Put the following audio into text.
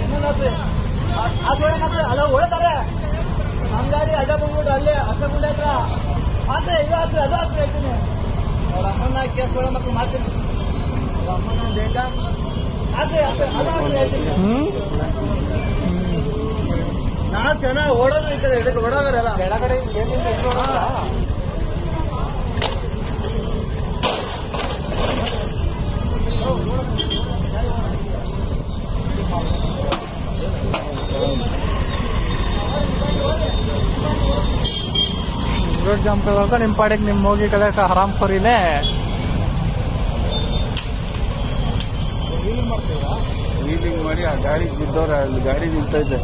ಇನ್ನೊಂದು ಅಲ್ಲ ಹೊಳ್ತಾರೆ ನಮ್ಮ ಗಾಡಿ ಅಡ್ಡ ಬಂದ್ಬಿಟ್ಟು ಅಲ್ಲೇ ಹಸಗುಂಡೆ ಹತ್ರ ಮಾತ್ರ ಇದು ಹಾಕ್ರಿ ಅದು ಹಾಕ್ರಿ ಹೇಳ್ತೀನಿ ಅವ್ರ ಅಮ್ಮನ ಕೇಸ್ ಒಳ ಮಕ್ಕಳು ಮಾಡ್ತೀನಿ ಅವ್ರ ಅಮ್ಮನ ಬೇಗ ಹಾಕ್ರಿ ಅದು ಹಾಕ್ರಿ ಹೇಳ್ತೀನಿ ನಾಲ್ಕು ಜನ ಓಡೋದು ಈ ಕಡೆ ಇದಕ್ಕೆ ಓಡೋದ್ರಲ್ಲ ಕೆಳಗಡೆ रोड जाम करवा निम पाड़े निम होगी कलर का हराम खोरीले ವೀಲಿಂಗ್ ಮಾಡಿ ಆ ಗಾಡಿ ಬಿದ್ದವ್ರೆ ಅಲ್ಲಿ ಗಾಡಿ ನಿಲ್ತಾ ಇದೆ.